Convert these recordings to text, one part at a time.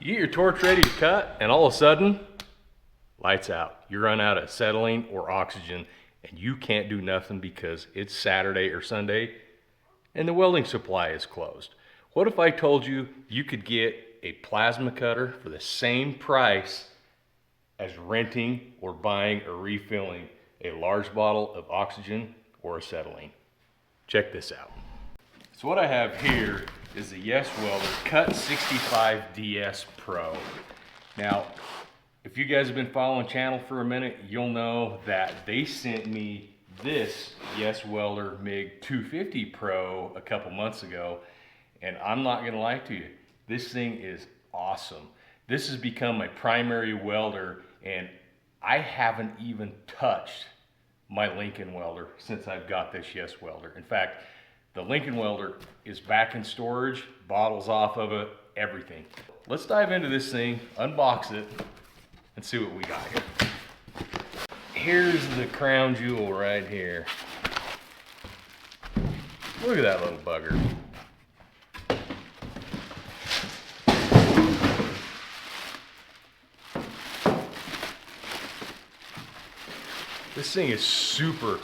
You get your torch ready to cut, and all of a sudden, lights out. You run out of acetylene or oxygen, and you can't do nothing because it's Saturday or Sunday, and the welding supply is closed. What if I told you you could get a plasma cutter for the same price as renting or buying or refilling a large bottle of oxygen or acetylene? Check this out. So what I have here is the YESWELDER CUT-65-PRO. Now, if you guys have been following the channel for a minute, you'll know that they sent me this YESWELDER MIG 250 Pro a couple months ago, and I'm not gonna lie to you, this thing is awesome. This has become my primary welder, and I haven't even touched my Lincoln welder since I've got this YESWELDER. In fact, the Lincoln welder is back in storage, bottles off of it, everything. Let's dive into this thing, unbox it, and see what we got here. Here's the crown jewel right here. Look at that little bugger. This thing is super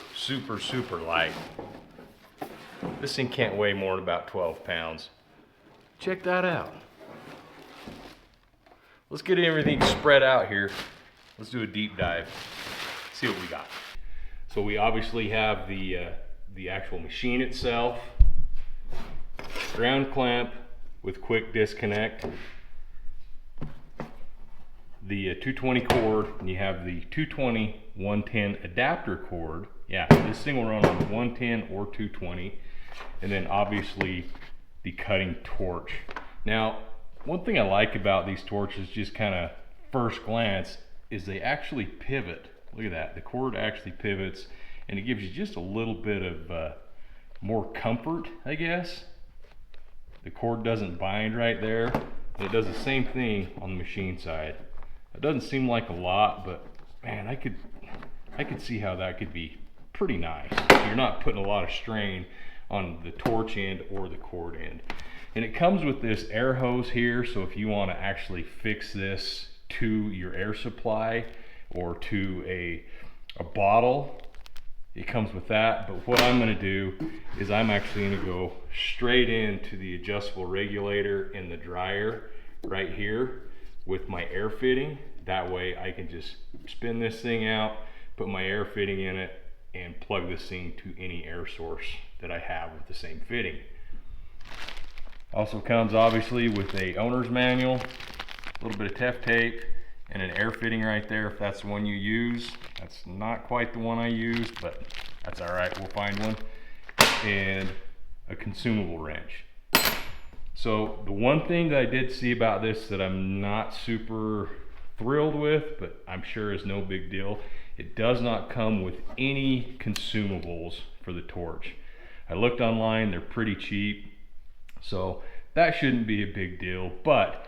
light. This thing can't weigh more than about 12 pounds. Check that out. Let's get everything spread out here. Let's do a deep dive, see what we got. So we obviously have the actual machine itself, ground clamp with quick disconnect, the 220 cord, and you have the 220 110 adapter cord. Yeah, this thing will run on 110 or 220, and then obviously the cutting torch. Now, one thing I like about these torches, just kind of first glance, is they actually pivot. Look at that, the cord actually pivots, and it gives you just a little bit of more comfort, I guess. The cord doesn't bind right there, and it does the same thing on the machine side. It doesn't seem like a lot, but man, I could see how that could be pretty nice. You're not putting a lot of strain on the torch end or the cord end. And it comes with this air hose here, so if you want to actually fix this to your air supply or to a bottle, it comes with that. But what I'm going to do is I'm actually going to go straight into the adjustable regulator in the dryer right here with my air fitting. That way I can just spin this thing out, put my air fitting in it, and plug this thing to any air source that I have with the same fitting. Also comes obviously with a owner's manual, a little bit of Tef tape, and an air fitting right there if that's the one you use. That's not quite the one I use, but that's all right, we'll find one. And a consumable wrench. So the one thing that I did see about this that I'm not super thrilled with, but I'm sure is no big deal, it does not come with any consumables for the torch. I looked online, they're pretty cheap, so that shouldn't be a big deal. But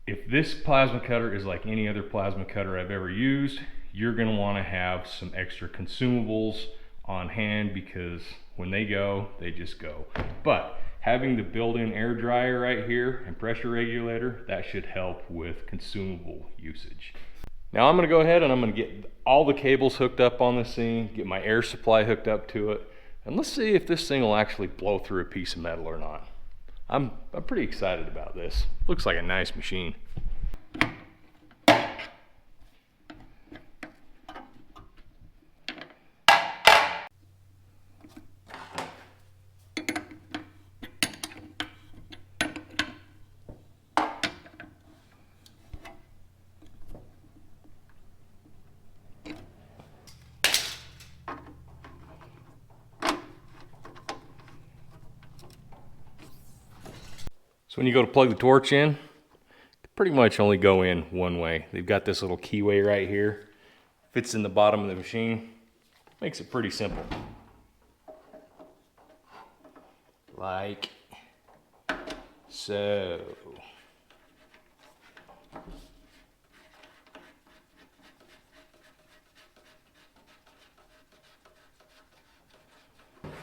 if this plasma cutter is like any other plasma cutter I've ever used, you're going to want to have some extra consumables on hand, because when they go, they just go. But having the built-in air dryer right here and pressure regulator, that should help with consumable usage. Now I'm going to go ahead and I'm going to get all the cables hooked up on this thing, get my air supply hooked up to it, and let's see if this thing will actually blow through a piece of metal or not. I'm pretty excited about this. Looks like a nice machine. So when you go to plug the torch in, pretty much only go in one way. They've got this little keyway right here. Fits in the bottom of the machine. Makes it pretty simple. Like so.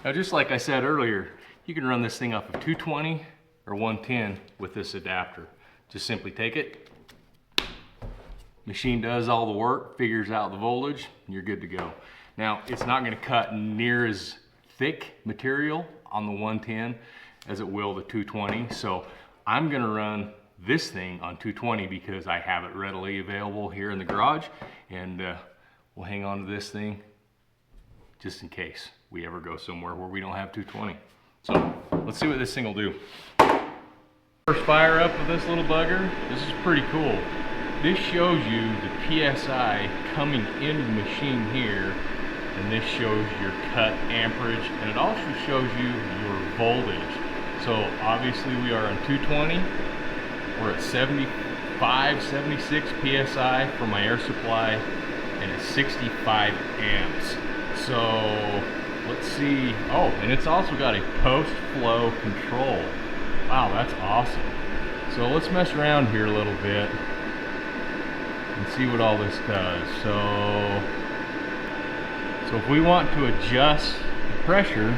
Now, just like I said earlier, you can run this thing off of 220 or 110 with this adapter. Just simply take it. Machine does all the work, figures out the voltage, and you're good to go. Now, it's not gonna cut near as thick material on the 110 as it will the 220. So I'm gonna run this thing on 220 because I have it readily available here in the garage, and we'll hang on to this thing just in case we ever go somewhere where we don't have 220. So let's see what this thing will do. First fire up with this little bugger. This is pretty cool. This shows you the PSI coming into the machine here, and this shows your cut amperage, and it also shows you your voltage. So obviously we are on 220. We're at 75, 76 PSI for my air supply, and it's 65 amps. So let's see. Oh, and it's also got a post-flow control. Wow, that's awesome. So let's mess around here a little bit and see what all this does. So if we want to adjust the pressure,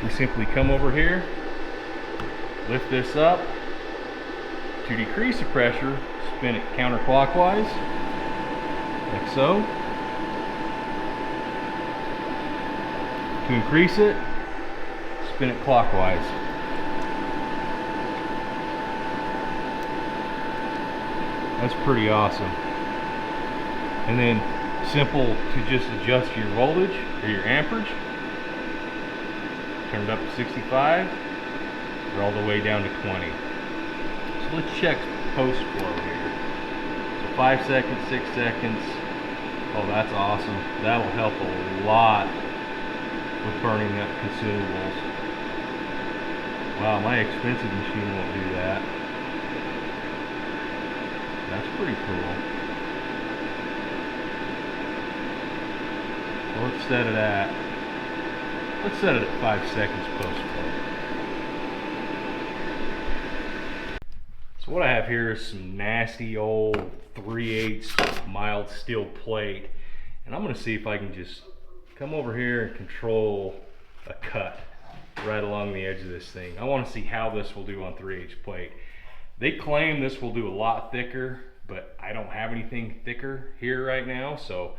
we simply come over here, lift this up. To decrease the pressure, spin it counterclockwise, like so. To increase it, spin it clockwise. That's pretty awesome. And then simple to just adjust your voltage or your amperage. Turn it up to 65 or all the way down to 20. So let's check post flow here. So 5 seconds, 6 seconds. Oh, that's awesome. That'll help a lot with burning up consumables. Wow, my expensive machine won't do that. That's pretty cool. So let's set it at 5 seconds post flow. So what I have here is some nasty old 3/8 mild steel plate, and I'm going to see if I can just come over here and control a cut right along the edge of this thing. I want to see how this will do on 3/8 plate. They claim this will do a lot thicker, but I don't have anything thicker here right now. So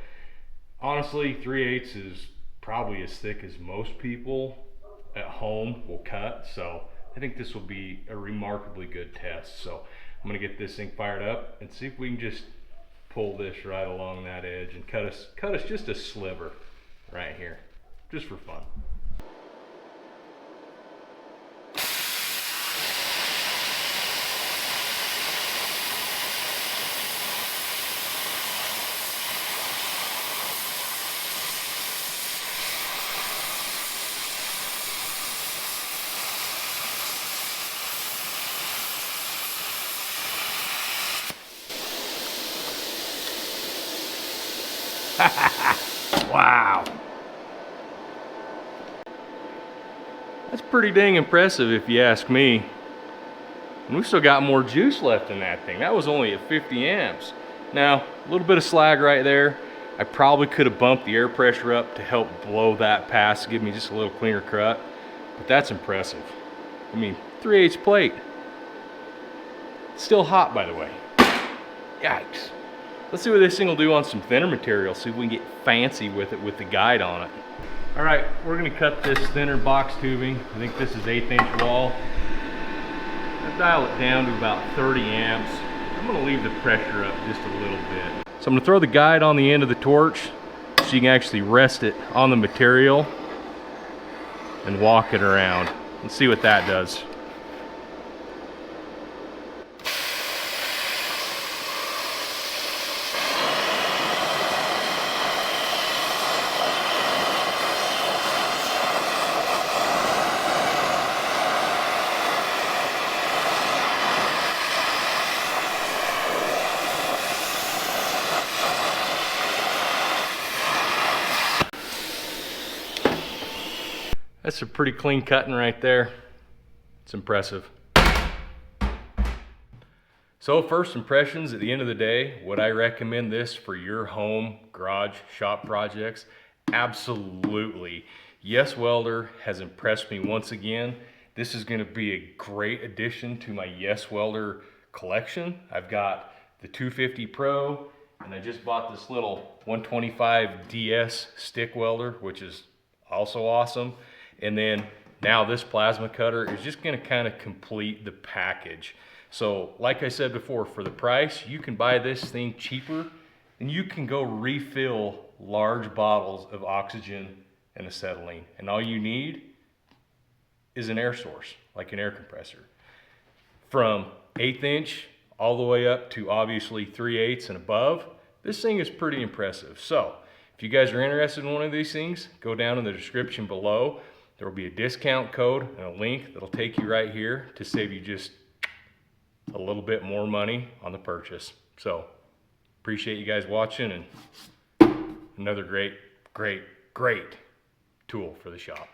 honestly, 3/8 is probably as thick as most people at home will cut. So I think this will be a remarkably good test. So I'm gonna get this thing fired up and see if we can just pull this right along that edge and cut us just a sliver right here, just for fun. Wow. That's pretty dang impressive if you ask me. And we've still got more juice left in that thing. That was only at 50 amps. Now, a little bit of slag right there. I probably could have bumped the air pressure up to help blow that past, give me just a little cleaner cut. But that's impressive. I mean, 3/8 plate. Still hot, by the way. Yikes. Let's see what this thing will do on some thinner material, see if we can get fancy with it with the guide on it. All right, we're gonna cut this thinner box tubing. I think this is 1/8 inch wall. I'll dial it down to about 30 amps. I'm gonna leave the pressure up just a little bit. So I'm gonna throw the guide on the end of the torch so you can actually rest it on the material and walk it around. Let's see what that does. That's a pretty clean cutting right there. It's impressive. So first impressions, at the end of the day, would I recommend this for your home, garage, shop projects? Absolutely. YESWELDER has impressed me once again. This is going to be a great addition to my YESWELDER collection. I've got the 250 Pro, and I just bought this little 125 DS stick welder, which is also awesome. And then now this plasma cutter is just gonna kind of complete the package. So like I said before, for the price, you can buy this thing cheaper and you can go refill large bottles of oxygen and acetylene. And all you need is an air source, like an air compressor. From 1/8 inch all the way up to obviously 3/8 and above, this thing is pretty impressive. So if you guys are interested in one of these things, go down in the description below. There will be a discount code and a link that'll take you right here to save you just a little bit more money on the purchase. So appreciate you guys watching, and another great tool for the shop.